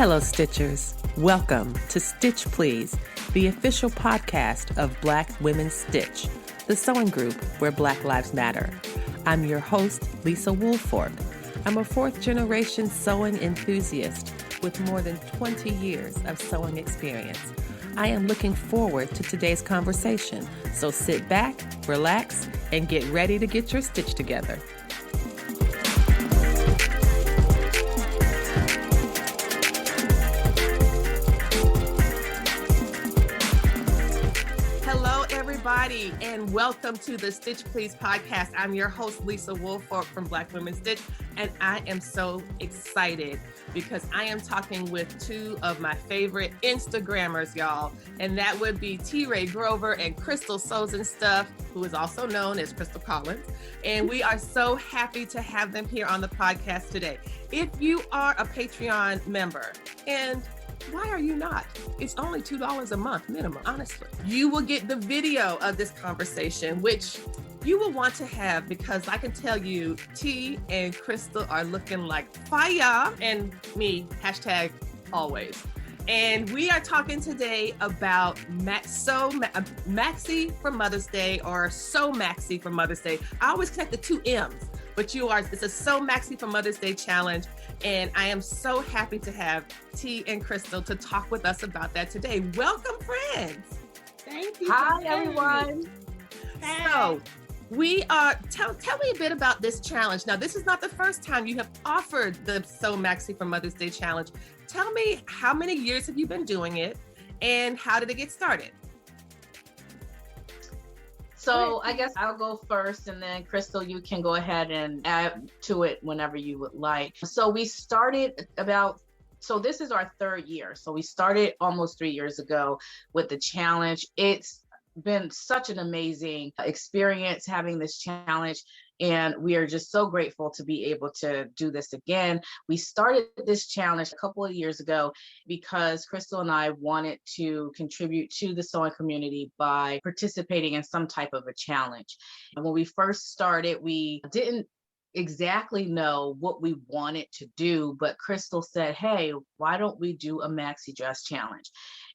Hello, Stitchers. Welcome to Stitch Please, the official podcast of Black Women Stitch, the sewing group where Black Lives Matter. I'm your host, Lisa Woolfork. I'm a fourth-generation sewing enthusiast with more than 20 years of sewing experience. I am looking forward to today's conversation, so sit back, relax, and get ready to get your stitch together. Hello, everybody, and welcome to the Stitch Please podcast. I'm your host, Lisa Woolfork from Black Women Stitch, and I am so excited because I am talking with two of my favorite Instagrammers, y'all, and that would be T. Ray Grover and Crystal Sews and Stuff, who is also known as Crystal Collins, and we are so happy to have them here on the podcast today. If you are a Patreon member, and why are you not? It's only $2 a month minimum, honestly. You will get the video of this conversation, which you will want to have because I can tell you T and Crystal are looking like fire, and me, hashtag always. And we are talking today about Maxi for Mother's Day, or Sew Maxi for Mother's Day. I always connect the two M's, but it's a Sew Maxi for Mother's Day challenge. And I am so happy to have T and Crystal to talk with us about that today. Welcome, friends. Thank you. Hi, everyone. So we are, tell me a bit about this challenge. Now, this is not the first time you have offered the Sew Maxi for Mother's Day challenge. Tell me, how many years have you been doing it and how did it get started? So I guess I'll go first, and then Crystal, you can go ahead and add to it whenever you would like. So we started this is our third year. So we started almost 3 years ago with the challenge. It's been such an amazing experience having this challenge, and we are just so grateful to be able to do this again. We started this challenge a couple of years ago because Crystal and I wanted to contribute to the sewing community by participating in some type of a challenge. And when we first started, we didn't exactly know what we wanted to do, but Crystal said, hey, why don't we do a maxi dress challenge?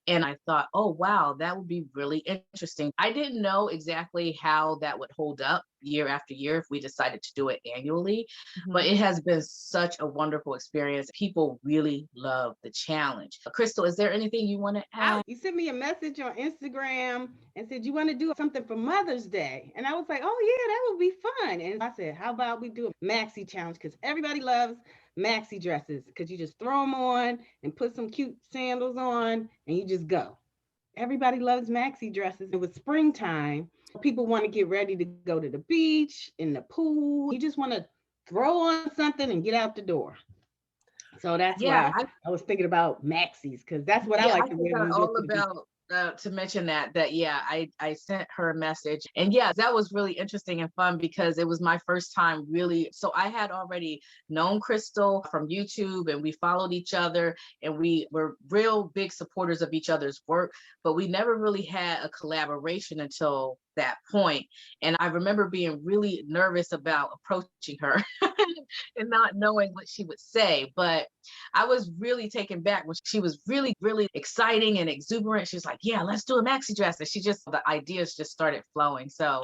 And I thought, oh, wow, that would be really interesting. I didn't know exactly how that would hold up year after year if we decided to do it annually, but it has been such a wonderful experience. People really love the challenge. Crystal, is there anything you want to add? You sent me a message on Instagram and said you want to do something for Mother's Day. And I was like, oh, yeah, that would be fun. And I said, how about we do a maxi challenge? Because everybody loves maxi dresses because you just throw them on and put some cute sandals on and you just go. Everybody loves maxi dresses. It was springtime. People want to get ready to go to the beach, in the pool. You just want to throw on something and get out the door. So that's why I was thinking about maxis, because that's what I like to wear. To mention that I sent her a message, and that was really interesting and fun because it was my first time really. So I had already known Crystal from YouTube, and we followed each other, and we were real big supporters of each other's work, but we never really had a collaboration until that point. And I remember being really nervous about approaching her and not knowing what she would say, but I was really taken back when she was really, really exciting and exuberant. She was like, yeah, let's do a maxi dress. And the ideas just started flowing. So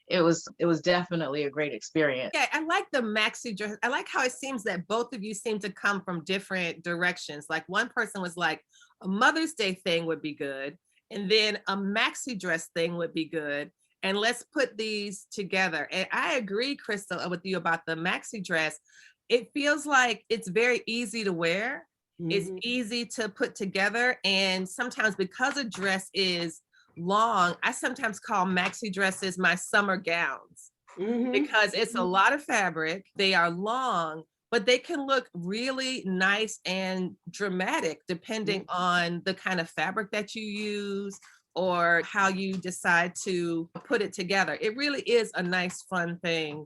it was definitely a great experience. Yeah, I like the maxi dress. I like how it seems that both of you seem to come from different directions. Like one person was like, a Mother's Day thing would be good. And then a maxi dress thing would be good. And let's put these together. And I agree, Crystal, with you about the maxi dress. It feels like it's very easy to wear. It's easy to put together. And sometimes because a dress is long, I sometimes call maxi dresses my summer gowns because it's a lot of fabric. They are long, but they can look really nice and dramatic depending on the kind of fabric that you use or how you decide to put it together. It really is a nice, fun thing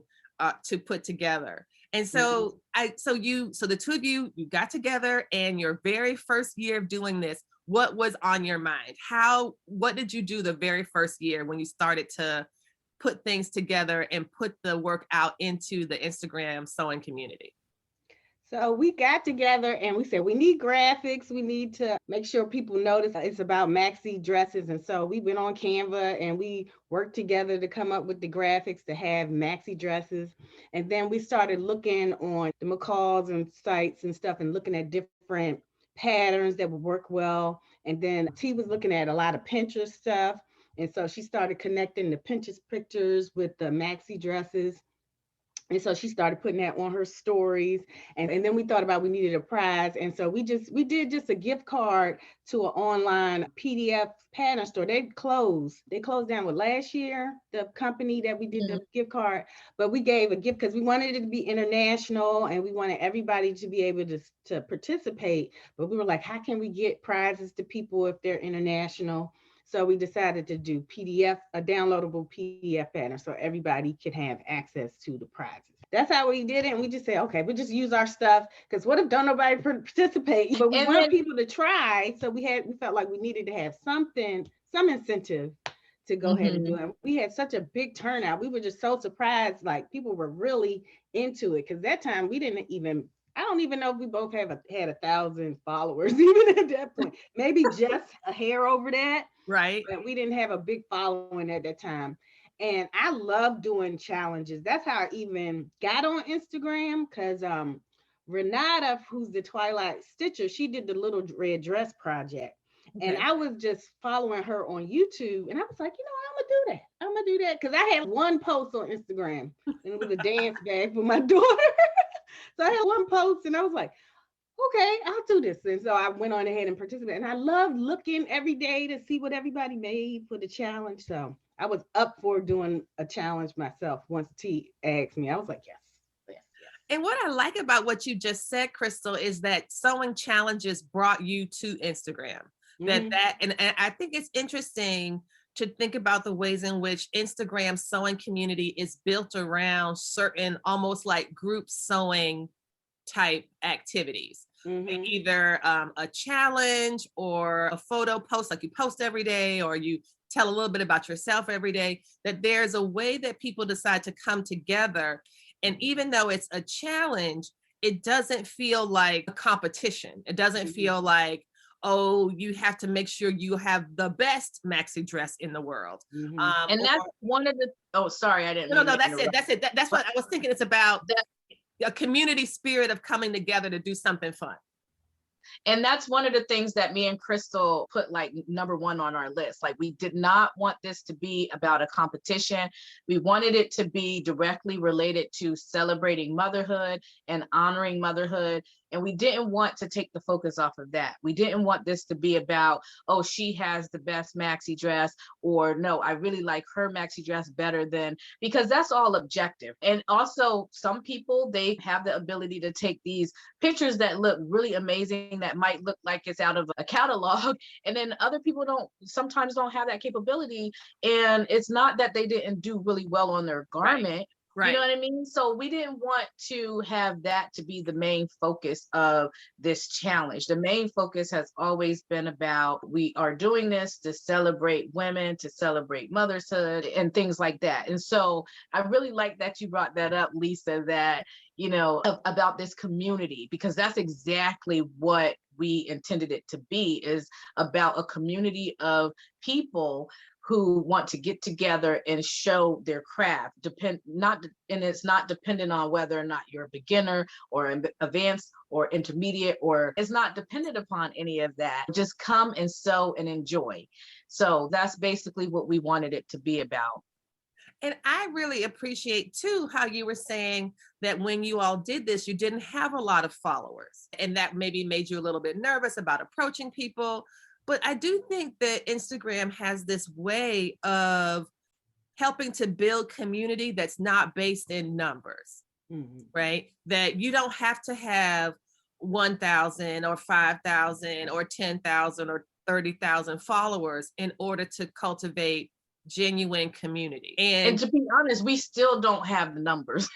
to put together. And so the two of you got together, and your very first year of doing this, what was on your mind? What did you do the very first year when you started to put things together and put the work out into the Instagram sewing community? So we got together and we said, we need graphics. We need to make sure people notice it's about maxi dresses. And so we went on Canva and we worked together to come up with the graphics to have maxi dresses. And then we started looking on the McCall's and sites and stuff and looking at different patterns that would work well. And then T was looking at a lot of Pinterest stuff. And so she started connecting the Pinterest pictures with the maxi dresses. And so she started putting that on her stories. And then we thought about we needed a prize. And so we did just a gift card to an online PDF pattern store. They closed down with last year, the company that we did the gift card, but we gave a gift because we wanted it to be international and we wanted everybody to be able to participate. But we were like, how can we get prizes to people if they're international? So we decided to do a downloadable PDF pattern so everybody could have access to the prizes. That's how we did it. And we just said, okay, we just use our stuff because what if don't nobody participate? But we want people to try. So we felt like we needed to have some incentive to go ahead and do it. We had such a big turnout. We were just so surprised. Like people were really into it because that time I don't even know if we both had 1,000 followers, even at that point. Maybe just a hair over that. Right. But we didn't have a big following at that time. And I love doing challenges. That's how I even got on Instagram because Renata, who's the Twilight Stitcher, she did the Little Red Dress project. Okay. And I was just following her on YouTube. And I was like, I'm going to do that. Because I had one post on Instagram and it was a dance bag for my daughter. So I had one post and I was like, okay, I'll do this. And so I went on ahead and participated. And I love looking every day to see what everybody made for the challenge. So I was up for doing a challenge myself. Once T asked me, I was like, yes. And what I like about what you just said, Crystal, is that sewing challenges brought you to Instagram. And I think it's interesting to think about the ways in which Instagram sewing community is built around certain almost like group sewing type activities. Either a challenge or a photo post, like you post every day, or you tell a little bit about yourself every day, that there's a way that people decide to come together. And even though it's a challenge, it doesn't feel like a competition. It doesn't feel like, oh, you have to make sure you have the best maxi dress in the world. And that's one of the, oh, sorry, I didn't. No, that's it. That's what I was thinking. It's about a community spirit of coming together to do something fun. And that's one of the things that me and Crystal put like number one on our list. Like we did not want this to be about a competition. We wanted it to be directly related to celebrating motherhood and honoring motherhood. And we didn't want to take the focus off of that. We didn't want this to be about, oh, she has the best maxi dress, or no, I really like her maxi dress better than, because that's all objective. And also some people, they have the ability to take these pictures that look really amazing, that might look like it's out of a catalog. And then other people sometimes don't have that capability. And it's not that they didn't do really well on their garment. Right. You know what I mean? So we didn't want to have that to be the main focus of this challenge. The main focus has always been about, we are doing this to celebrate women, to celebrate motherhood and things like that. And so I really like that you brought that up, Lisa, that, you know, about this community, because that's exactly what we intended it to be, is about a community of people who want to get together and show their craft. And it's not dependent on whether or not you're a beginner or advanced or intermediate, or it's not dependent upon any of that. Just come and sew and enjoy. So that's basically what we wanted it to be about. And I really appreciate too how you were saying that when you all did this, you didn't have a lot of followers, and that maybe made you a little bit nervous about approaching people. But I do think that Instagram has this way of helping to build community that's not based in numbers, right? That you don't have to have 1,000 or 5,000 or 10,000 or 30,000 followers in order to cultivate genuine community. And to be honest, we still don't have the numbers.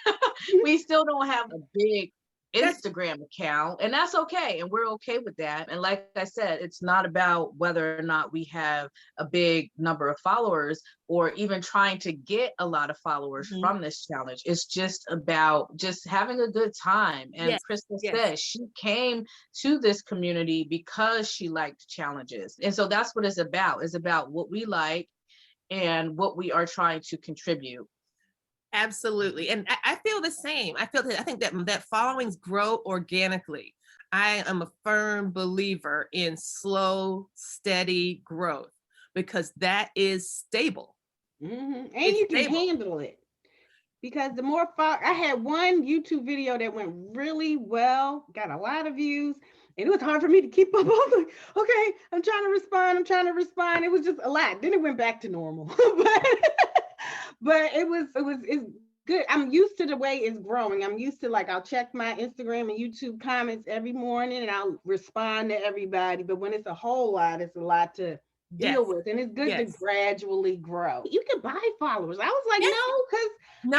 We still don't have a big That's Instagram account, and that's okay. And we're okay with that. And like I said, it's not about whether or not we have a big number of followers or even trying to get a lot of followers from this challenge. It's just about just having a good time. And yes, Crystal yes. said she came to this community because she liked challenges. And so that's what it's about. It's about what we like and what we are trying to contribute. Absolutely. And I feel the same. I think that followings grow organically. I am a firm believer in slow, steady growth because that is stable. And It's you can stable. handle it. Because the more I had one YouTube video that went really well, got a lot of views, and it was hard for me to keep up. I was like, okay, I'm trying to respond. It was just a lot. Then it went back to normal. but it's good. I'm used to the way it's growing. I'm used to, like, I'll check my Instagram and YouTube comments every morning and I'll respond to everybody. But when it's a whole lot, it's a lot to deal with. And it's good to gradually grow. You can buy followers. I was like, no, because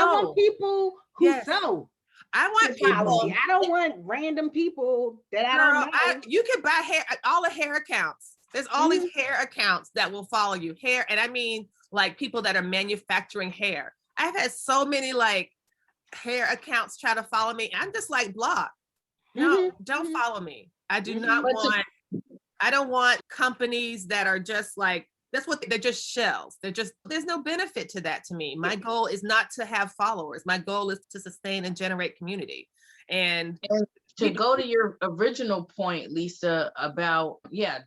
I want people who sew. I want people. I don't want random people that I don't know. You can buy hair, all the hair accounts. There's all these hair accounts that will follow you. Hair, and I mean like people that are manufacturing hair. I've had so many like hair accounts try to follow me. I'm just like, block. No, don't follow me. I do not want. I don't want companies that are just like, they're just shells. There's no benefit to that to me. My goal is not to have followers. My goal is to sustain and generate community. And to go to your original point, Lisa, about,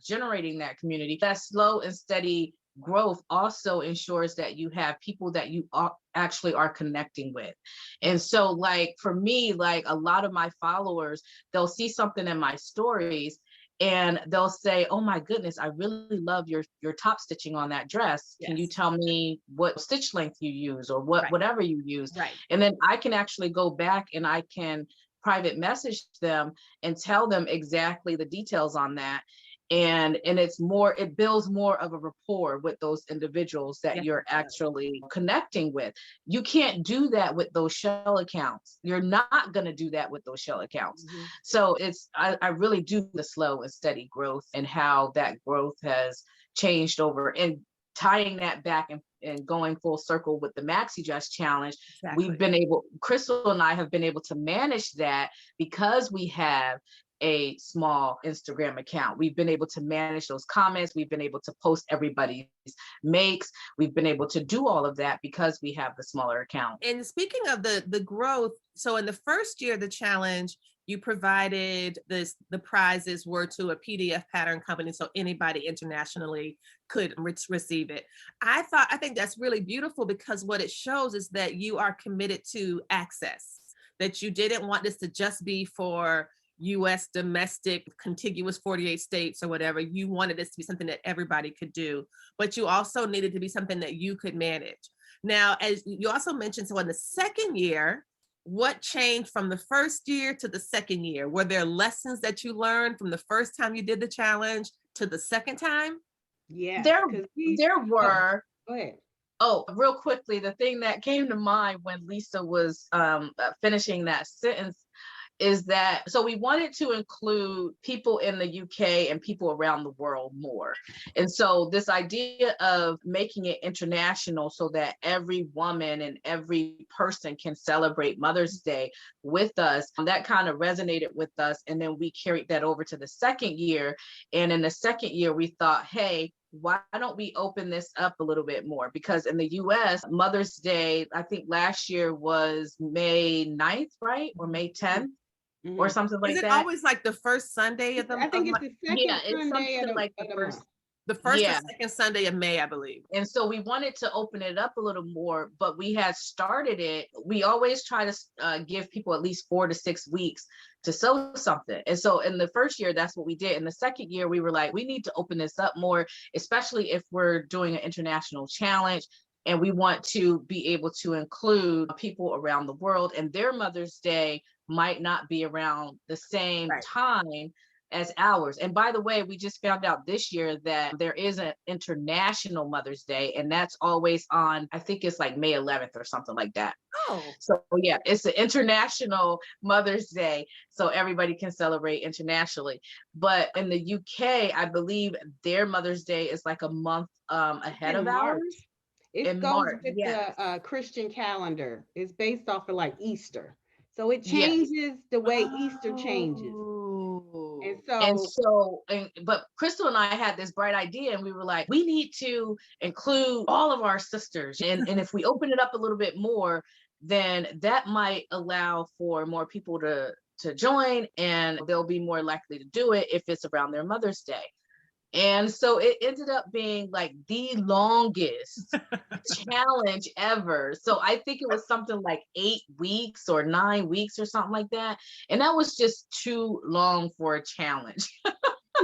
generating that community, that slow and steady growth also ensures that you have people that you actually are connecting with. And so, like, for me, like, a lot of my followers, they'll see something in my stories and they'll say, oh my goodness, I really love your top stitching on that dress. Can you tell me what stitch length you use or whatever you use? And then I can actually go back and I can private message them and tell them exactly the details on that. And it builds more of a rapport with those individuals that you're actually connecting with. You can't do that with those shell accounts. You're not going to do that with those shell accounts. So I really do the slow and steady growth and how that growth has changed over, and tying that back and going full circle with the Maxi Dress Challenge. Crystal and I have been able to manage that because we have a small Instagram account. We've been able to manage those comments. We've been able to post everybody's makes. We've been able to do all of that because we have the smaller account. And speaking of the growth, so in the first year of the challenge, you provided the prizes were to a PDF pattern company, so anybody internationally could receive it. I think that's really beautiful because what it shows is that you are committed to access, that you didn't want this to just be for US domestic contiguous 48 states or whatever. You wanted this to be something that everybody could do, but you also needed to be something that you could manage. Now, as you also mentioned, so in the second year, what changed from the first year to the second year? Were there lessons that you learned from the first time you did the challenge to the second time? Yeah, there were. Go ahead. Oh, real quickly, the thing that came to mind when Lisa was finishing that sentence is that, so we wanted to include people in the UK and people around the world more. And so this idea of making it international so that every woman and every person can celebrate Mother's Day with us, that kind of resonated with us. And then we carried that over to the second year. And in the second year, we thought, hey, why don't we open this up a little bit more? Because in the US, Mother's Day, I think last year was May 9th, right? Or May 10th? Or something like that. Is it always like the first Sunday of the month? I think it's the second Sunday of like the first. The first or second Sunday of May, I believe. And so we wanted to open it up a little more, but we had started it. We always try to give people at least 4 to 6 weeks to sew something. And so in the first year, that's what we did. In the second year, we were like, we need to open this up more, especially if we're doing an international challenge. And we want to be able to include people around the world, and their Mother's Day might not be around the same time as ours. And by the way, we just found out this year that there is an International Mother's Day, and that's always on, I think it's like May 11th or something like that. Oh, So yeah, it's the International Mother's Day, so everybody can celebrate internationally. But in the UK, I believe their Mother's Day is like a month ahead of March. ours. It In goes March, with yes. the Christian calendar. It's based off of like Easter. So it Yes. changes the way Easter changes. And And so so, but Crystal and I had this bright idea, and we were like, we need to include all of our sisters. And if we open it up a little bit more, then that might allow for more people to join, and they'll be more likely to do it if it's around their Mother's Day. And so it ended up being like the longest challenge ever. So I think it was something like 8 weeks or 9 weeks or something like that. And that was just too long for a challenge.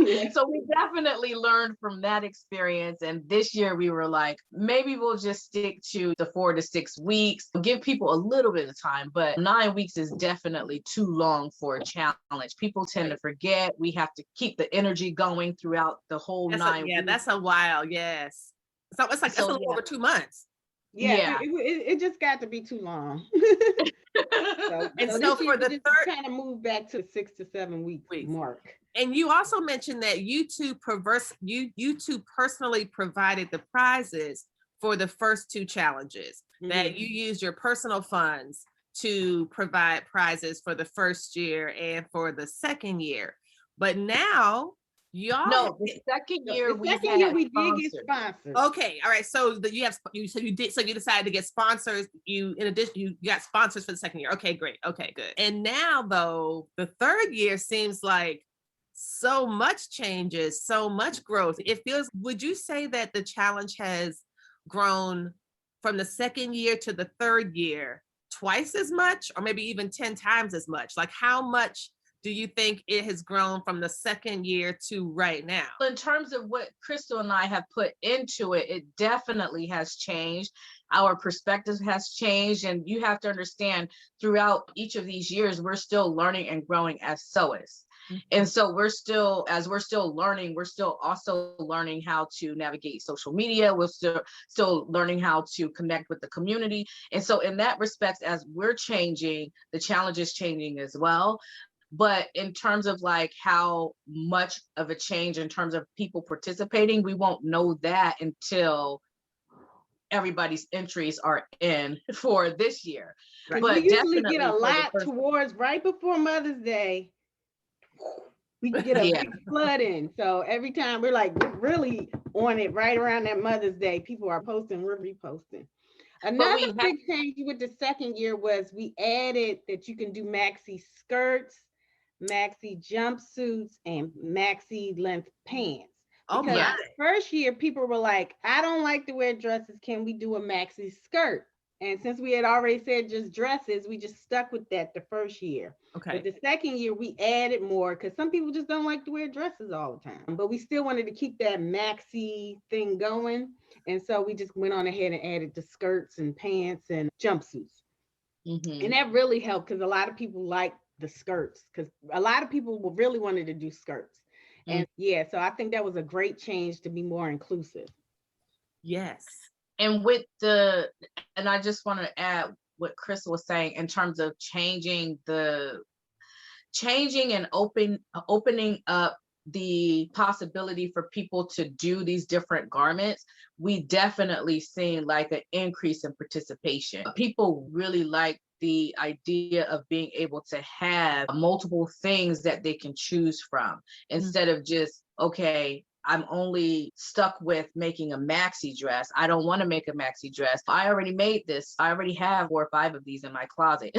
yeah. So we definitely learned from that experience. And this year we were like, maybe we'll just stick to the 4 to 6 weeks, give people a little bit of time, but 9 weeks is definitely too long for a challenge. People tend to forget. We have to keep the energy going throughout the whole 9 weeks. That's a while. Yes. So it's like, it's a little over 2 months. Yeah. It just got to be too long. So for the third, kind of move back to 6 to 7 weeks mark. And you also mentioned that you two personally provided the prizes for the first 2 challenges, that you used your personal funds to provide prizes for the first year and for the second year. But now y'all the second year we did get sponsors. Okay, all right. So you decided to get sponsors. You got sponsors for the second year. Okay, great. Okay, good. And now though, the third year seems like so much changes, so much growth. It feels, would you say that the challenge has grown from the second year to the third year twice as much, or maybe even 10 times as much? Like, how much do you think it has grown from the second year to right now? In terms of what Crystal and I have put into it, it definitely has changed. Our perspective has changed. And you have to understand, throughout each of these years, we're still learning and growing as sewists. And so we're still learning, we're still also learning how to navigate social media. We're still learning how to connect with the community. And so in that respect, as we're changing, the challenge is changing as well. But in terms of like how much of a change in terms of people participating, we won't know that until everybody's entries are in for this year. Right. But we usually get a lot towards right before Mother's Day. We get a big flooding. So every time we're really on it right around that Mother's Day, people are posting, we're reposting. Another big change with the second year was we added that you can do maxi skirts, maxi jumpsuits, and maxi length pants. Because the first year people were like, I don't like to wear dresses. Can we do a maxi skirt? And since we had already said just dresses, we just stuck with that the first year. Okay. But the second year we added more because some people just don't like to wear dresses all the time. But we still wanted to keep that maxi thing going. And so we just went on ahead and added the skirts and pants and jumpsuits. And that really helped because a lot of people like the skirts because a lot of people really wanted to do skirts. And so I think that was a great change to be more inclusive. Yes. And I just want to add what Crystal was saying in terms of changing and opening up the possibility for people to do these different garments. We definitely seen like an increase in participation. People really like the idea of being able to have multiple things that they can choose from instead of just, okay, I'm only stuck with making a maxi dress. I don't want to make a maxi dress. I already made this. I already have 4 or 5 of these in my closet.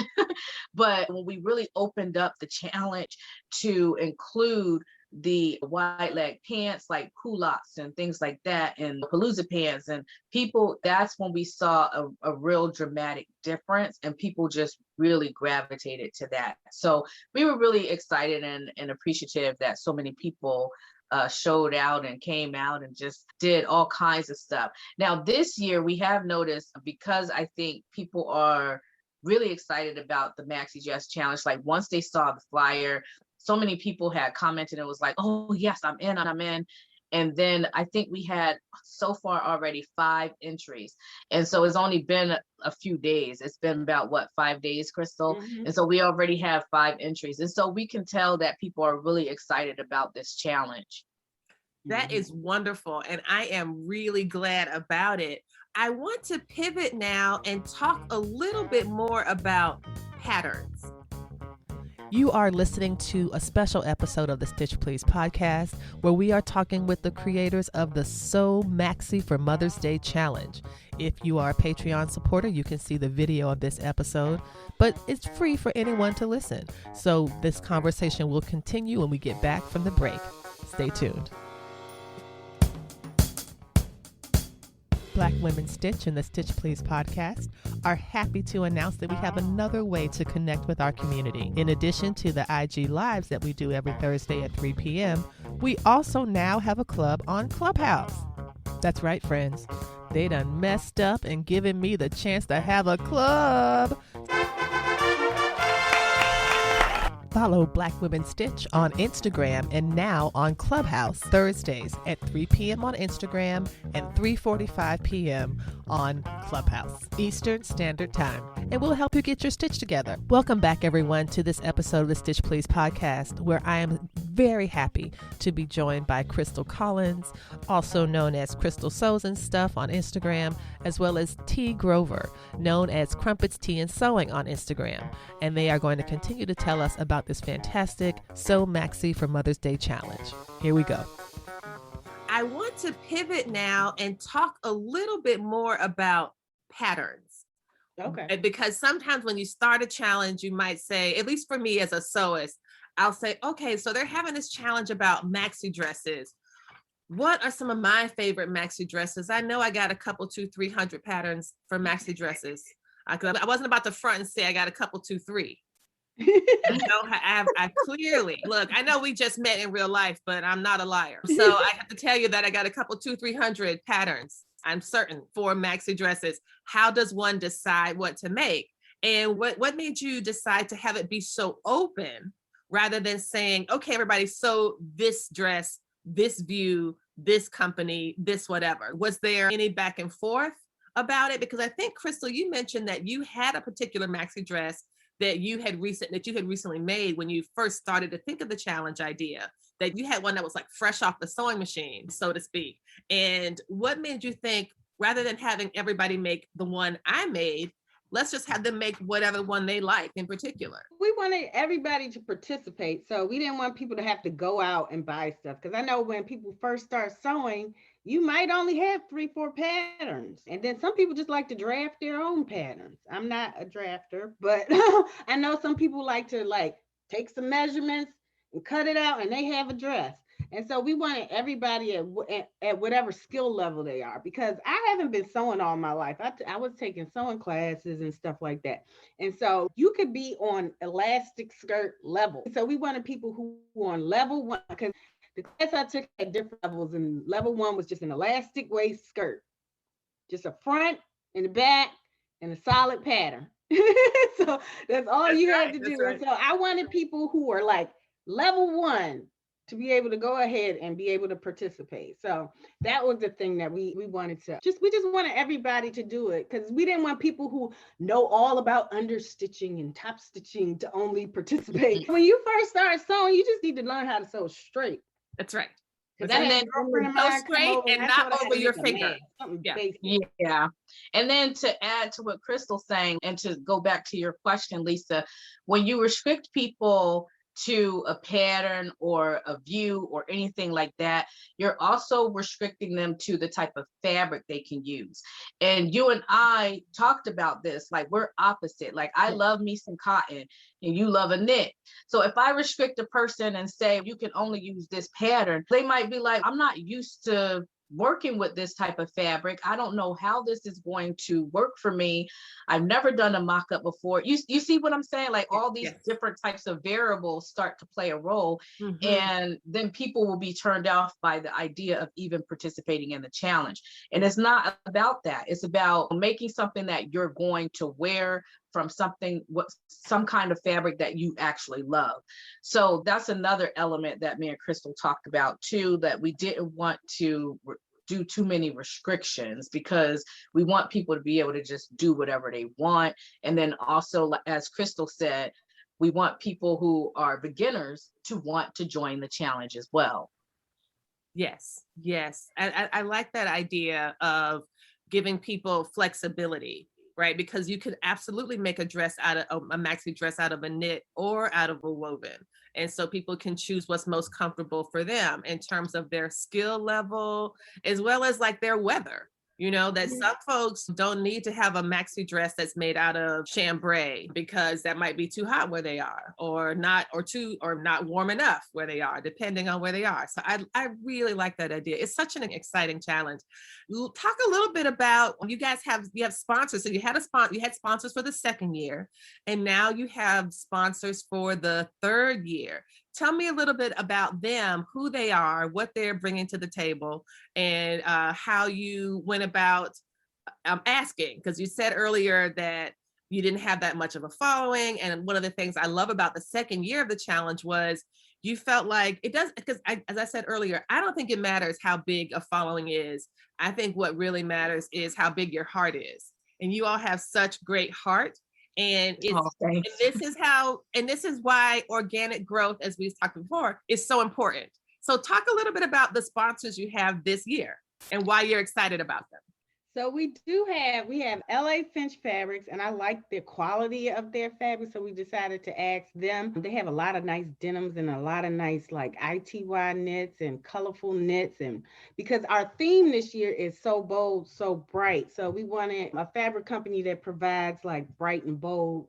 But when we really opened up the challenge to include the wide leg pants like culottes and things like that and palooza pants and people, that's when we saw a real dramatic difference and people just really gravitated to that. So we were really excited and appreciative that so many people showed out and came out and just did all kinds of stuff. Now this year we have noticed, because I think people are really excited about the Maxi Dress Challenge, like once they saw the flyer, so many people had commented and was like, oh yes, I'm in. And then I think we had so far already 5 entries. And so it's only been a few days. It's been about 5 days, Crystal? Mhm. And so we already have 5 entries. And so we can tell that people are really excited about this challenge. That is wonderful. And I am really glad about it. I want to pivot now and talk a little bit more about patterns. You are listening to a special episode of the Stitch Please podcast, where we are talking with the creators of the So Maxi for Mother's Day Challenge. If you are a Patreon supporter, you can see the video of this episode, but it's free for anyone to listen. So this conversation will continue when we get back from the break. Stay tuned. Black Women Stitch and the Stitch Please podcast are happy to announce that we have another way to connect with our community. In addition to the IG Lives that we do every Thursday at 3 p.m., we also now have a club on Clubhouse. That's right, friends. They done messed up and given me the chance to have a club. Follow Black Women Stitch on Instagram and now on Clubhouse Thursdays at 3 p.m. on Instagram and 3:45 p.m. on Clubhouse Eastern Standard Time. And we'll help you get your stitch together. Welcome back, everyone, to this episode of the Stitch Please podcast, where I am very happy to be joined by Crystal Collins, also known as Crystal Sews and Stuff on Instagram, as well as T. Grover, known as Crumpets Tea and Sewing on Instagram. And they are going to continue to tell us about this fantastic So Maxi for Mother's Day challenge. Here we go. I want to pivot now and talk a little bit more about patterns. Okay. Because sometimes when you start a challenge, you might say, at least for me as a sewist, I'll say, okay, so they're having this challenge about maxi dresses. What are some of my favorite maxi dresses? I know I got a couple 200-300 patterns for maxi dresses. I wasn't about to front and say I got a couple 2-3. I clearly, look, I know we just met in real life, but I'm not a liar. So I have to tell you that I got a couple 200-300 patterns, I'm certain, for maxi dresses. How does one decide what to make? And what made you decide to have it be so open rather than saying, okay, everybody, sew this dress, this view, this company, this whatever? Was there any back and forth about it? Because I think, Crystal, you mentioned that you had a particular maxi dress that you had recently made when you first started to think of the challenge idea, that you had one that was like fresh off the sewing machine, so to speak. And what made you think, rather than having everybody make the one I made, let's just have them make whatever one they like in particular? We wanted everybody to participate. So we didn't want people to have to go out and buy stuff. Because I know when people first start sewing, you might only have 3-4 patterns. And then some people just like to draft their own patterns. I'm not a drafter, but I know some people like to take some measurements and cut it out and they have a dress. And so we wanted everybody at whatever skill level they are, because I haven't been sewing all my life. I was taking sewing classes and stuff like that. And so you could be on elastic skirt level. So we wanted people who were on level 1, because the class I took at different levels, and level 1 was just an elastic waist skirt, just a front and a back and a solid pattern. So that's all you had to do. Right. And so I wanted people who were like level 1 to be able to go ahead and be able to participate. So that was the thing that we wanted to we just wanted everybody to do it, because we didn't want people who know all about understitching and top stitching to only participate. When you first start sewing, you just need to learn how to sew straight. That's right. And then go straight and not over your finger. Yeah. And then to add to what Crystal's saying, and to go back to your question, Lisa, when you restrict people to a pattern or a view or anything like that, you're also restricting them to the type of fabric they can use. And you and I talked about this, like we're opposite. Like I love me some cotton and you love a knit. So if I restrict a person and say you can only use this pattern, they might be like, I'm not used to working with this type of fabric. I don't know how this is going to work for me. I've never done a mock-up before. You see what I'm saying? Like all these different types of variables start to play a role. Mm-hmm. And then people will be turned off by the idea of even participating in the challenge. And it's not about that. It's about making something that you're going to wear from some kind of fabric that you actually love. So that's another element that me and Crystal talked about too, that we didn't want to do too many restrictions, because we want people to be able to just do whatever they want. And then also, as Crystal said, we want people who are beginners to want to join the challenge as well. Yes, yes. I like that idea of giving people flexibility, right? Because you could absolutely make a dress out of a maxi dress out of a knit or out of a woven. And so people can choose what's most comfortable for them in terms of their skill level, as well as like their weather. You know, that some folks don't need to have a maxi dress that's made out of chambray because that might be too hot where they are, or not warm enough where they are, depending on where they are. So I really like that idea. It's such an exciting challenge. Talk a little bit about, you have sponsors. So you had sponsors for the second year, and now you have sponsors for the third year. Tell me a little bit about them, who they are, what they're bringing to the table, and how you went about asking, because you said earlier that you didn't have that much of a following. And one of the things I love about the second year of the challenge was you felt like it does, because as I said earlier, I don't think it matters how big a following is. I think what really matters is how big your heart is. And you all have such great heart. And this is why organic growth, as we've talked before, is so important. So talk a little bit about the sponsors you have this year and why you're excited about them. So we have LA Finch Fabrics, and I like the quality of their fabric, so we decided to ask them. They have a lot of nice denims and a lot of nice like ITY knits and colorful knits, and because our theme this year is so bold, so bright, so we wanted a fabric company that provides like bright and bold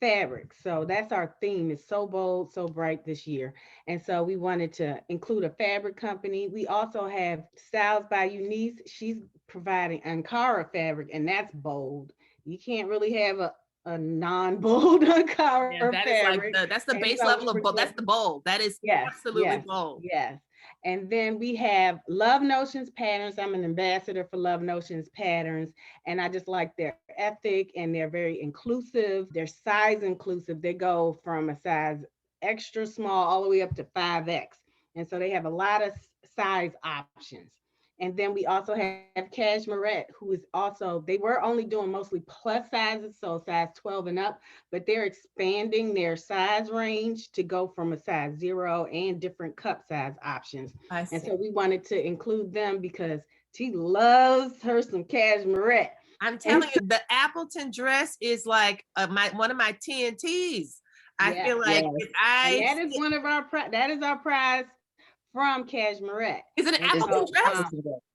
fabric. So that's our theme, is so bold, so bright this year. And so we wanted to include a fabric company. We also have Styles by Eunice. She's providing Ankara fabric, and that's bold. You can't really have a non-bold Ankara fabric. That's the base level of bold. That's the bold. That is absolutely bold. Yes. And then we have Love Notions Patterns. I'm an ambassador for Love Notions Patterns, and I just like their ethic, and they're very inclusive. They're size inclusive. They go from a size extra small all the way up to 5X. And so they have a lot of size options. And then we also have Cashmerette, who is also, they were only doing mostly plus sizes, so size 12 and up, but they're expanding their size range to go from a size 0 and different cup size options. And so we wanted to include them because she loves her some Cashmerette. I'm telling you, the Appleton dress is like one of my TNTs. I feel like that is one of our our prize from Cashmerette. Is it an Appleton dress?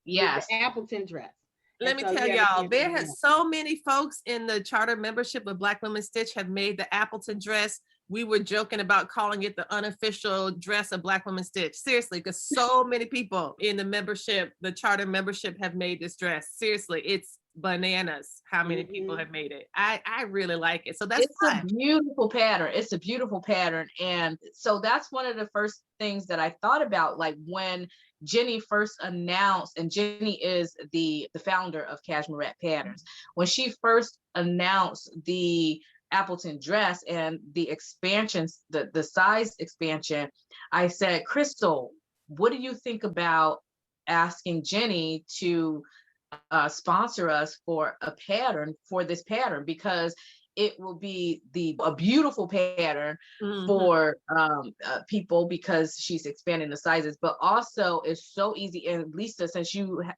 Yes. The Appleton dress. Let me tell y'all, there has so many folks in the charter membership of Black Women Stitch have made the Appleton dress. We were joking about calling it the unofficial dress of Black Women Stitch. Seriously, because so many people in the membership, the charter membership, have made this dress. Seriously, it's bananas how many people have made it. I really like it. So it's a beautiful pattern. It's a beautiful pattern. And so that's one of the first things that I thought about, like when Jenny first announced, and Jenny is the founder of Cashmerette Patterns. When she first announced the Appleton dress and the expansions, the size expansion, I said, Crystal, what do you think about asking Jenny to sponsor us for a pattern for this pattern, because it will be a beautiful pattern for people, because she's expanding the sizes, but also it's so easy. And Lisa, since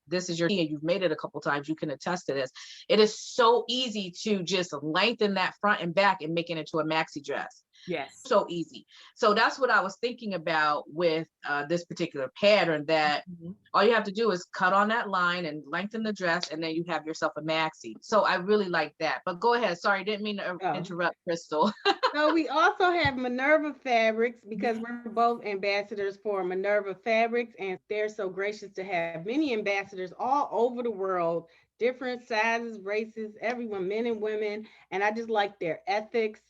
this is your thing and you've made it a couple times, you can attest to this. It is so easy to just lengthen that front and back and make it into a maxi dress. Yes. So easy. So that's what I was thinking about with this particular pattern, that all you have to do is cut on that line and lengthen the dress, and then you have yourself a maxi. So I really like that. But go ahead. Sorry, didn't mean to interrupt, Crystal. So we also have Minerva Fabrics, because we're both ambassadors for Minerva Fabrics, and they're so gracious to have many ambassadors all over the world, different sizes, races, everyone, men and women. And I just like their ethics.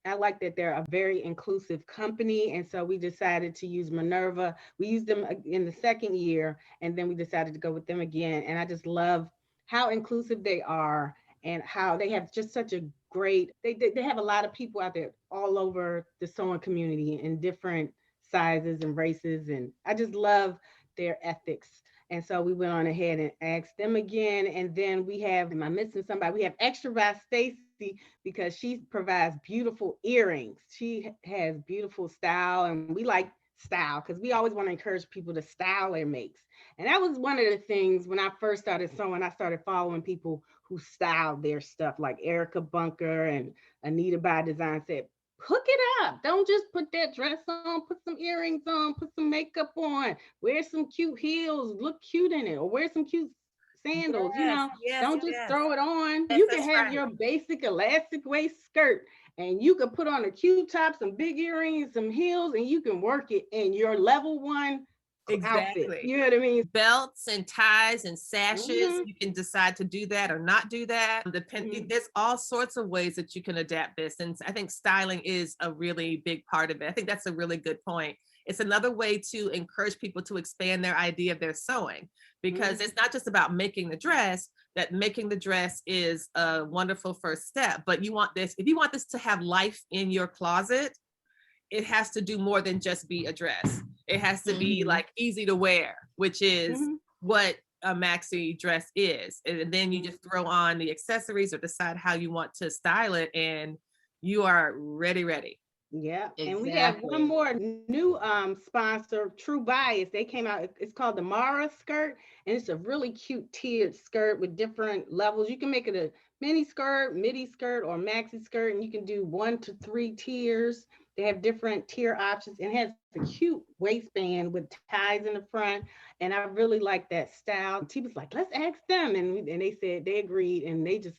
I like that they're a very inclusive company. And so we decided to use Minerva. We used them in the second year, and then we decided to go with them again. And I just love how inclusive they are and how they have just such a great. They have a lot of people out there all over the sewing community in different sizes and races. And I just love their ethics. And so we went on ahead and asked them again. And then we have, am I missing somebody? We have Extra by Stacy because she provides beautiful earrings. She has beautiful style, and we like style because we always want to encourage people to style their makes. And that was one of the things when I first started sewing. I started following people who styled their stuff, like Erica Bunker and Anita by Design said, hook it up. Don't just put that dress on, put some earrings on, put some makeup on, wear some cute heels, look cute in it, or wear some cute sandals. Don't just throw it on. Yes, You can have your basic elastic waist skirt, and you can put on a cute top, some big earrings, some heels, and you can work it in your level one outfit. You know what I mean? Belts and ties and sashes. You can decide to do that or not do that. There's all sorts of ways that you can adapt this. And I think styling is a really big part of it. I think that's a really good point. It's another way to encourage people to expand their idea of their sewing, because it's not just about making the dress. That making the dress is a wonderful first step, but if you want this to have life in your closet, it has to do more than just be a dress. It has to be like easy to wear, which is what a maxi dress is. And then you just throw on the accessories or decide how you want to style it, and you are ready. Yeah. Exactly. And we have one more new sponsor, True Bias. They came out, it's called the Mara skirt, and it's a really cute tiered skirt with different levels. You can make it a mini skirt, midi skirt, or maxi skirt, and you can do 1 to 3 tiers. They have different tier options, and it has a cute waistband with ties in the front. And I really like that style. T was like, let's ask them. And they said they agreed, and they just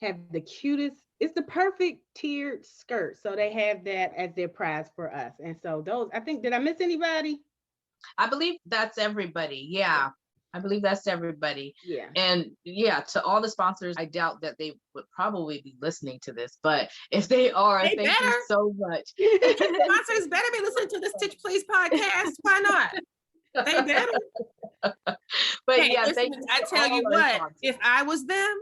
have the cutest, it's the perfect tiered skirt. So they have that as their prize for us. And so those, I think, did I miss anybody? I believe that's everybody. Yeah. I believe that's everybody. Yeah. And yeah, to all the sponsors, I doubt that they would probably be listening to this, but if they are, thank you so much. Sponsors better be listening to the Stitch Please podcast. Why not? They better. But hey, yeah, listen, I tell you what, if I was them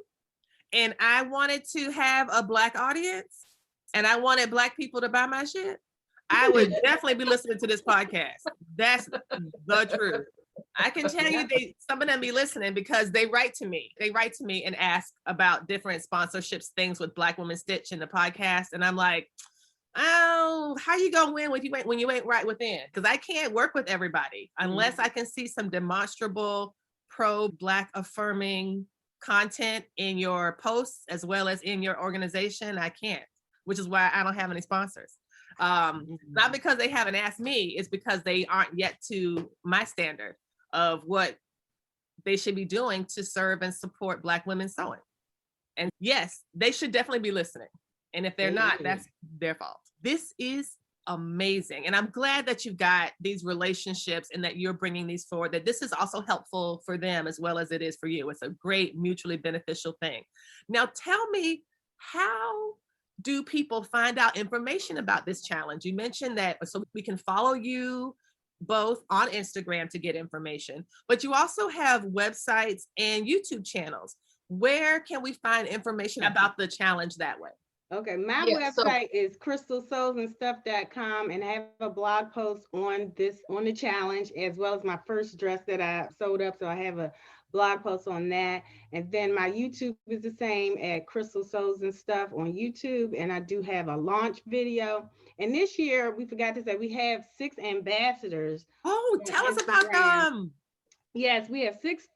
and I wanted to have a Black audience and I wanted Black people to buy my shit, I would definitely be listening to this podcast. That's the truth. I can tell you some of them be listening because they write to me. They write to me and ask about different sponsorships, things with Black Women Stitch in the podcast. And I'm like, oh, how you gonna win when you ain't right within? Because I can't work with everybody unless I can see some demonstrable pro-Black affirming content in your posts as well as in your organization. I can't, which is why I don't have any sponsors. Not because they haven't asked me, it's because they aren't yet to my standard of what they should be doing to serve and support Black women sewing. And yes, they should definitely be listening. And if they're not, that's their fault. This is amazing. And I'm glad that you've got these relationships and that you're bringing these forward, that this is also helpful for them as well as it is for you. It's a great mutually beneficial thing. Now tell me, how do people find out information about this challenge? You mentioned that so we can follow you both on Instagram to get information, but you also have websites and YouTube channels. Where can we find information about the challenge that way? Okay, my website is crystalsewsandstuff.com, and I have a blog post on the challenge, as well as my first dress that I sewed up. So I have a blog post on that. And then my YouTube is the same at Crystal Sews and Stuff on YouTube. And I do have a launch video. And this year, we forgot to say, we have 6 ambassadors. Oh, tell us about them. Yes, we have 6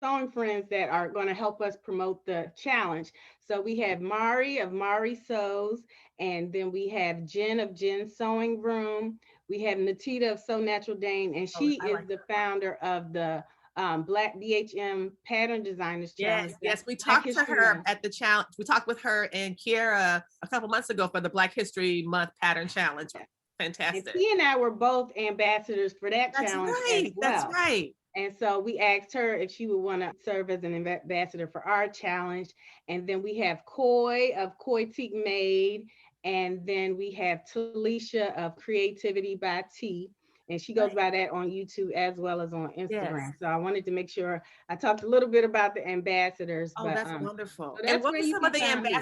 sewing friends that are going to help us promote the challenge. So we have Mari of Mari Sews, and then we have Jen of Jen Sewing Room. We have Natita of Sew Natural Dane, and she is the founder of the Black BHM Pattern Designers Challenge. Yes, we talked to her at the challenge. We talked with her and Kiera a couple months ago for the Black History Month Pattern Challenge. Fantastic. And she and I were both ambassadors for that challenge as well. That's right. And so we asked her if she would want to serve as an ambassador for our challenge. And then we have Coy of Coy Teak Made. And then we have Talisha of Creativity by T. And she goes by that on YouTube as well as on Yes. Instagram. So I wanted to make sure I talked a little bit about the ambassadors. Oh, but, that's wonderful. so that's and what where are you some can of the find me.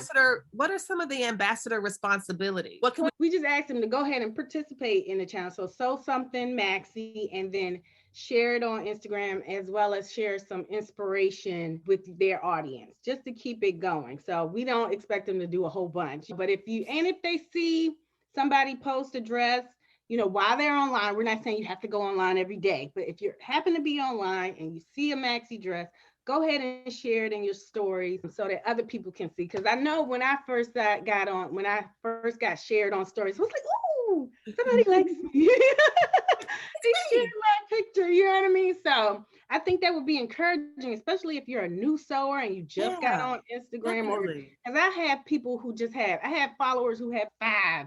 what are some of the ambassador responsibilities? What can We just asked them to go ahead and participate in the challenge. So sew something Maxi and then share it on Instagram, as well as share some inspiration with their audience, just to keep it going. So we don't expect them to do a whole bunch, but if they see somebody post a dress, while they're online, we're not saying you have to go online every day, but if you happen to be online and you see a Maxi dress, go ahead and share it in your stories so that other people can see. Because I know when I first got shared on stories, I was like, ooh, somebody likes me. They shared my picture, you know what I mean? So I think that would be encouraging, especially if you're a new sewer and you just got on Instagram. Because I have people who I have followers who have 5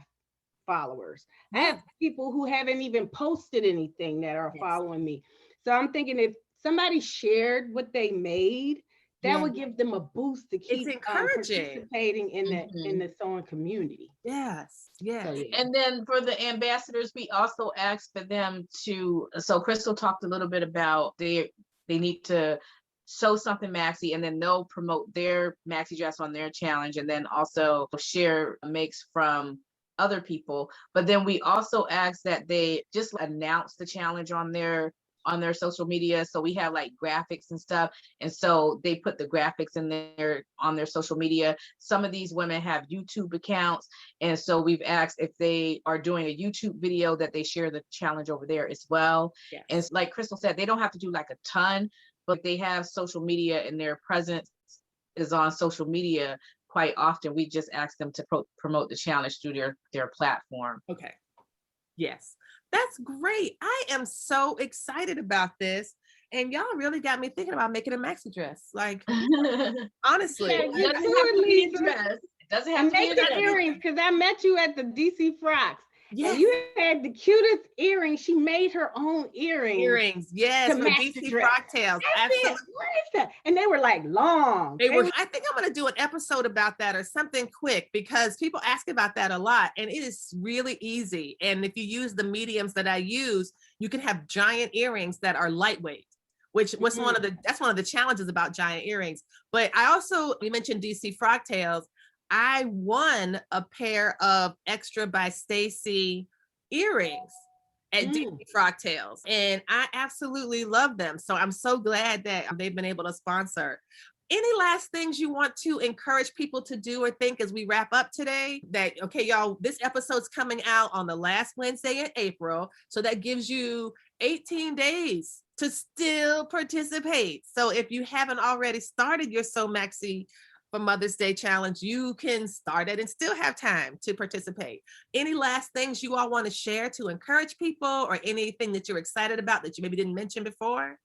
followers. I have people who haven't even posted anything that are following me. So I'm thinking if somebody shared what they made, that would give them a boost to keep participating in the sewing community. Yes. So, And then for the ambassadors, we also asked for them to, so Crystal talked a little bit about they need to sew something Maxi, and then they'll promote their Maxi dress on their challenge, and then also share makes from other people. But then we also asked that they just announce the challenge on their social media. So we have like graphics and stuff. And so they put the graphics in there on their social media. Some of these women have YouTube accounts. And so we've asked if they are doing a YouTube video that they share the challenge over there as well. Yes. And like Crystal said, they don't have to do like a ton, but they have social media and their presence is on social media quite often. We just ask them to promote the challenge through their platform. Okay. Yes. That's great. I am so excited about this. And y'all really got me thinking about making a maxi dress. Like, honestly. Yeah, you doesn't have to be a dress. Earrings, because I met you at the DC Frocks. Yes. And you had the cutest earrings. She made her own earrings. Yes, for DC Frock Tails. Absolutely. What is that? And they were like long. I think I'm going to do an episode about that or something quick, because people ask about that a lot, and it is really easy. And if you use the mediums that I use, you can have giant earrings that are lightweight, which was that's one of the challenges about giant earrings. But you mentioned DC Frock Tails. I won a pair of Extra by Stacy earrings at DC Frock Tails, and I absolutely love them. So I'm so glad that they've been able to sponsor. Any last things you want to encourage people to do or think as we wrap up today? Okay, y'all, this episode's coming out on the last Wednesday in April. So that gives you 18 days to still participate. So if you haven't already started your Sew Maxi for Mother's Day challenge, you can start it and still have time to participate. Any last things you all want to share to encourage people, or anything that you're excited about that you maybe didn't mention before?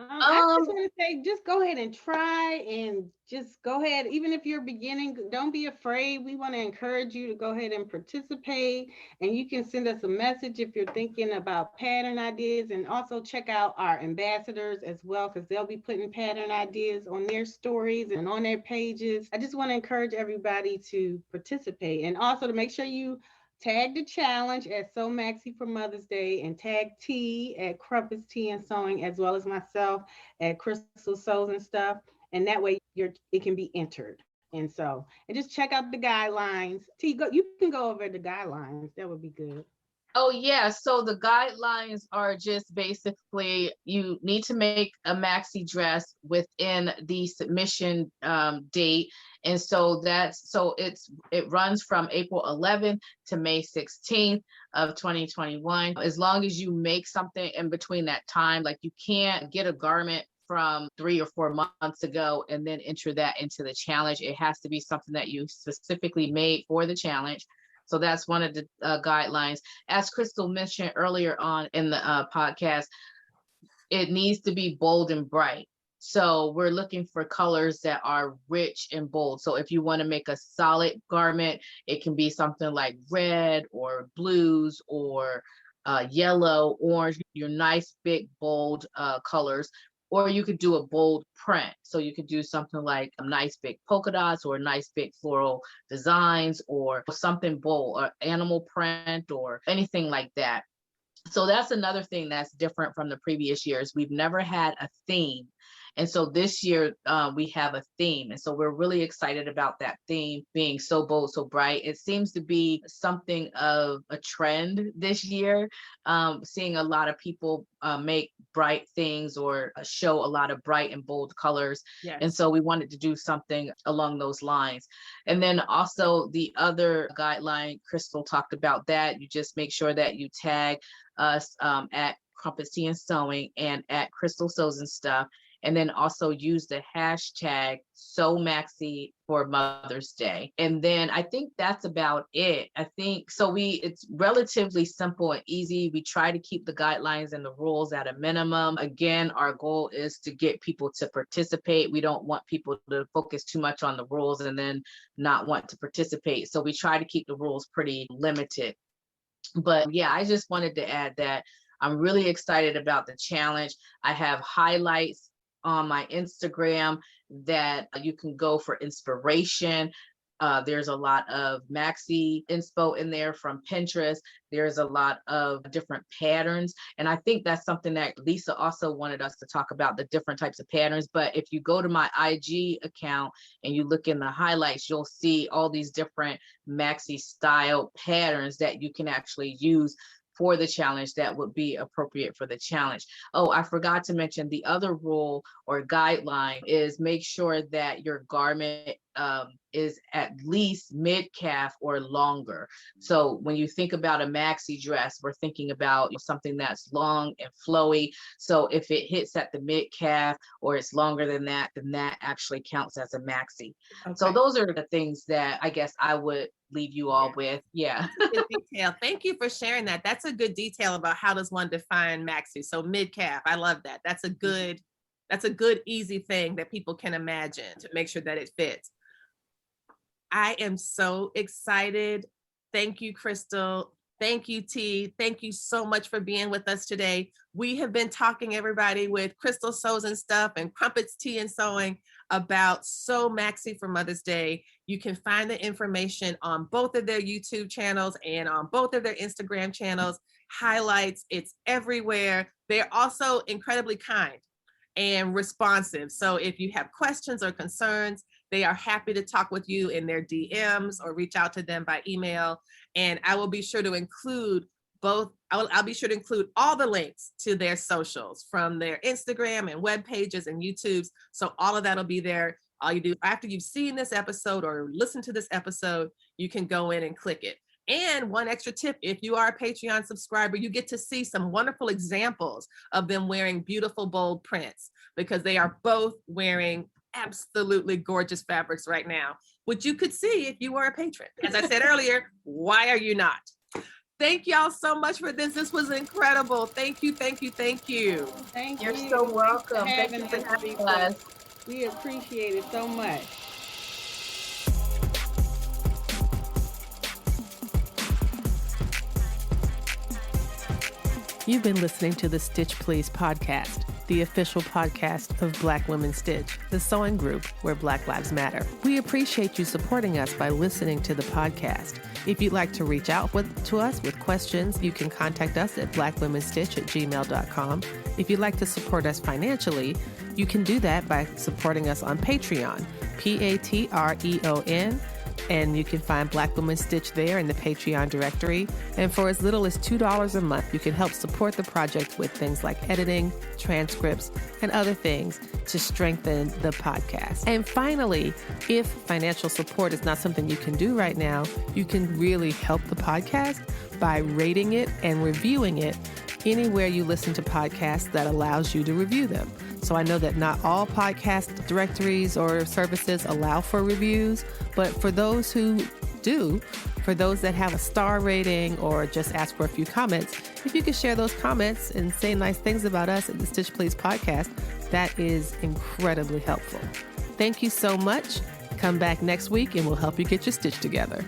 I just want to say, just go ahead and try, and just go ahead. Even if you're beginning, don't be afraid. We want to encourage you to go ahead and participate. And you can send us a message if you're thinking about pattern ideas, and also check out our ambassadors as well, because they'll be putting pattern ideas on their stories and on their pages. I just want to encourage everybody to participate, and also to make sure you tag the challenge at Sew Maxi for Mother's Day, and tag T at Crumpets Tea and Sewing, as well as myself at Crystal Sews and Stuff. And that way it can be entered. And just check out the guidelines. T, you can go over the guidelines. That would be good. Oh yeah, so the guidelines are just basically you need to make a maxi dress within the submission date, and so it runs from April 11th to May 16th of 2021. As long as you make something in between that time, like you can't get a garment from 3 or 4 months ago and then enter that into the challenge. It has to be something that you specifically made for the challenge. So that's one of the guidelines. As Crystal mentioned earlier on in the podcast, it needs to be bold and bright. So we're looking for colors that are rich and bold. So if you want to make a solid garment, it can be something like red or blues or yellow, orange, your nice, big, bold colors. Or you could do a bold print. So you could do something like a nice big polka dots, or nice big floral designs, or something bold, or animal print, or anything like that. So that's another thing that's different from the previous years. We've never had a theme. And so this year we have a theme. And so we're really excited about that theme being so bold, so bright. It seems to be something of a trend this year, seeing a lot of people make bright things or show a lot of bright and bold colors. Yes. And so we wanted to do something along those lines. And then also the other guideline, Crystal talked about that. You just make sure that you tag us at Crumpets Tea and Sewing and at Crystal Sews and Stuff. And then also use the hashtag #SewMaxi for Mother's Day. And then I think that's about it. I think so. It's relatively simple and easy. We try to keep the guidelines and the rules at a minimum. Again, our goal is to get people to participate. We don't want people to focus too much on the rules and then not want to participate. So we try to keep the rules pretty limited. But yeah, I just wanted to add that I'm really excited about the challenge. I have highlights on my Instagram that you can go for inspiration. There's a lot of Maxi inspo in there from Pinterest. There's a lot of different patterns. And I think that's something that Lisa also wanted us to talk about, the different types of patterns. But if you go to my IG account and you look in the highlights, you'll see all these different Maxi style patterns that you can actually use for the challenge that would be appropriate for the challenge. Oh, I forgot to mention the other rule or guideline is make sure that your garment is at least mid-calf or longer. So when you think about a maxi dress, we're thinking about something that's long and flowy. So if it hits at the mid-calf or it's longer than that, then that actually counts as a maxi. Okay. So those are the things that I guess I would leave you all with. Yeah. Good detail. Thank you for sharing that. That's a good detail about how does one define maxi. So mid-calf, I love that. That's a good, easy thing that people can imagine to make sure that it fits. I am so excited. Thank you, Crystal. Thank you, T. Thank you so much for being with us today. We have been talking, everybody, with Crystal Sews and Stuff and Crumpets Tea and Sewing about SewMaxi for Mother's Day. You can find the information on both of their YouTube channels and on both of their Instagram channels. Highlights, it's everywhere. They're also incredibly kind and responsive. So if you have questions or concerns, they are happy to talk with you in their DMs or reach out to them by email. And I will be sure to include I'll be sure to include all the links to their socials from their Instagram and web pages and YouTubes. So all of that'll be there. All you do after you've seen this episode or listened to this episode, you can go in and click it. And one extra tip, if you are a Patreon subscriber, you get to see some wonderful examples of them wearing beautiful, bold prints because they are both wearing absolutely gorgeous fabrics right now, which you could see if you were a patron. As I said earlier, why are you not? Thank y'all so much for this. This was incredible. Thank you, thank you, thank you. Thank You're you. so welcome. Thank Thank you for having us. us. We appreciate it so much. You've been listening to the Stitch Please podcast, the official podcast of Black Women Stitch, the sewing group where Black Lives Matter. We appreciate you supporting us by listening to the podcast. If you'd like to reach out to us with questions, you can contact us at blackwomenstitch@gmail.com. If you'd like to support us financially, you can do that by supporting us on Patreon, Patreon. And you can find Black Women Stitch there in the Patreon directory. And for as little as $2 a month, you can help support the project with things like editing, transcripts, and other things to strengthen the podcast. And finally, if financial support is not something you can do right now, you can really help the podcast by rating it and reviewing it anywhere you listen to podcasts that allows you to review them. So I know that not all podcast directories or services allow for reviews, but for those who do, for those that have a star rating or just ask for a few comments, if you could share those comments and say nice things about us at the Stitch Please podcast, that is incredibly helpful. Thank you so much. Come back next week and we'll help you get your stitch together.